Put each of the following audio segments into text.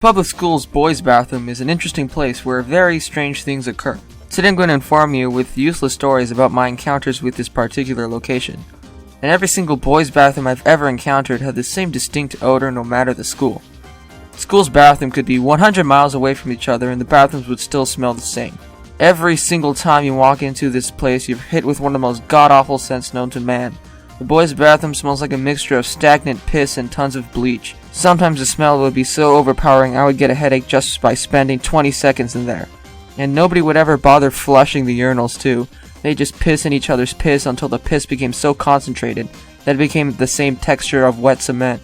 Public school's boys' bathroom is an interesting place where very strange things occur. Today I'm going to inform you with useless stories about my encounters with this particular location. And every single boys' bathroom I've ever encountered had the same distinct odor no matter the school. School's bathroom could be 100 miles away from each other and the bathrooms would still smell the same. Every single time you walk into this place, you're hit with one of the most god-awful scents known to man. The boys' bathroom smells like a mixture of stagnant piss and tons of bleach. Sometimes the smell would be so overpowering I would get a headache just by spending 20 seconds in there. And nobody would ever bother flushing the urinals too. They just piss in each other's piss until the piss became so concentrated that it became the same texture of wet cement.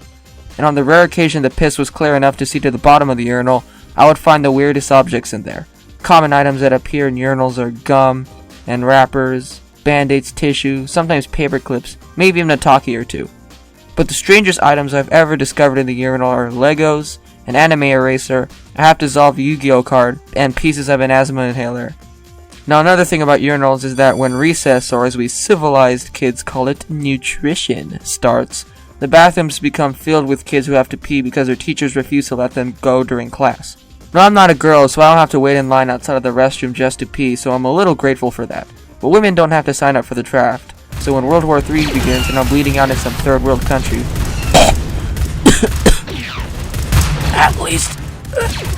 And on the rare occasion the piss was clear enough to see to the bottom of the urinal, I would find the weirdest objects in there. Common items that appear in urinals are gum and wrappers, band-aids, tissue, sometimes paper clips, maybe even a talkie or two. But the strangest items I've ever discovered in the urinal are Legos, an anime eraser, a half-dissolved Yu-Gi-Oh card, and pieces of an asthma inhaler. Now another thing about urinals is that when recess, or as we civilized kids call it, nutrition, starts, the bathrooms become filled with kids who have to pee because their teachers refuse to let them go during class. Now I'm not a girl, so I don't have to wait in line outside of the restroom just to pee, so I'm a little grateful for that. But women don't have to sign up for the draft. So when World War III begins and I'm bleeding out in some third world country, at least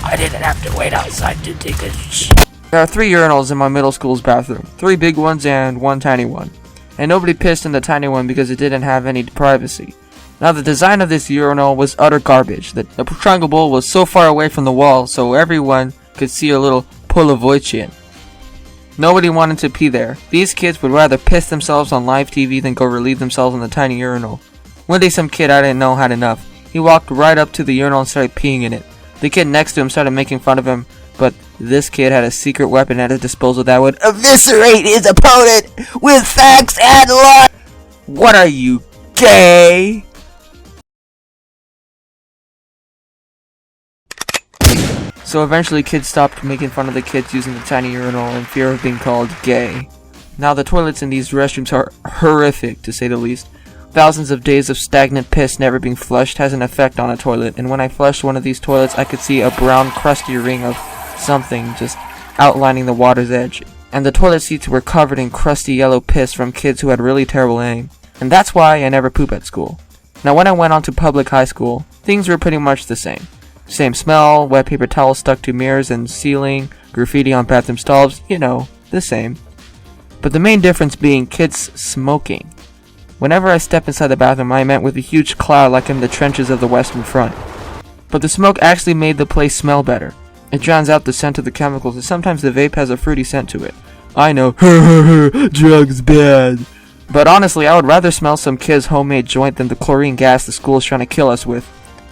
I didn't have to wait outside to take a shit. There are 3 urinals in my middle school's bathroom, 3 big ones and 1 tiny one. And nobody pissed in the tiny one because it didn't have any privacy. Now the design of this urinal was utter garbage. The triangle bowl was so far away from the wall so everyone could see a little Polovoichin. Nobody wanted to pee there. These kids would rather piss themselves on live TV than go relieve themselves in the tiny urinal. One day some kid I didn't know had enough. He walked right up to the urinal and started peeing in it. The kid next to him started making fun of him, but this kid had a secret weapon at his disposal that would eviscerate his opponent with facts and lies. What are you, gay? So eventually kids stopped making fun of the kids using the tiny urinal in fear of being called gay. Now the toilets in these restrooms are horrific, to say the least. Thousands of days of stagnant piss never being flushed has an effect on a toilet, and when I flushed one of these toilets I could see a brown crusty ring of something just outlining the water's edge. And the toilet seats were covered in crusty yellow piss from kids who had really terrible aim. And that's why I never poop at school. Now when I went on to public high school, things were pretty much the same. Same smell, wet paper towels stuck to mirrors and ceiling, graffiti on bathroom stalls, you know, the same. But the main difference being kids smoking. Whenever I step inside the bathroom, I met with a huge cloud like in the trenches of the Western Front. But the smoke actually made the place smell better. It drowns out the scent of the chemicals, and sometimes the vape has a fruity scent to it. I know, drugs bad. But honestly, I would rather smell some kid's homemade joint than the chlorine gas the school is trying to kill us with.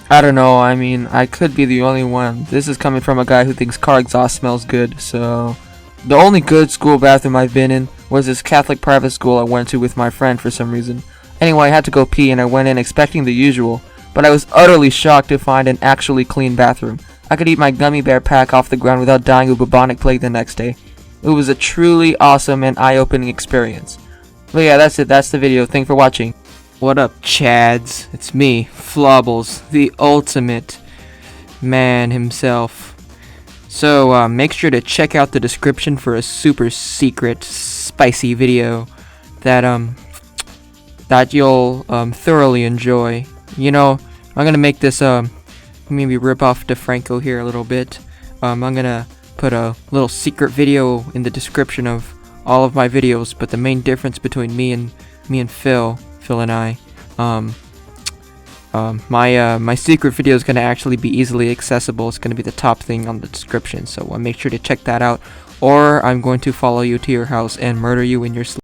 I don't know, I mean, I could be the only one. This is coming from a guy who thinks car exhaust smells good, so... The only good school bathroom I've been in was this Catholic private school I went to with my friend for some reason. Anyway, I had to go pee and I went in expecting the usual, but I was utterly shocked to find an actually clean bathroom. I could eat my gummy bear pack off the ground without dying of bubonic plague the next day. It was a truly awesome and eye-opening experience. But yeah, that's it, that's the video. Thanks for watching. What up, Chads? It's me, Flobbles, the ultimate man himself. So, make sure to check out the description for a super secret, spicy video that you'll thoroughly enjoy. You know, I'm gonna make this maybe rip off DeFranco here a little bit. I'm gonna put a little secret video in the description of all of my videos, but the main difference between me and Phil and I, my secret video is going to actually be easily accessible. It's going to be the top thing on the description, so make sure to check that out, or I'm going to follow you to your house and murder you in your sleep.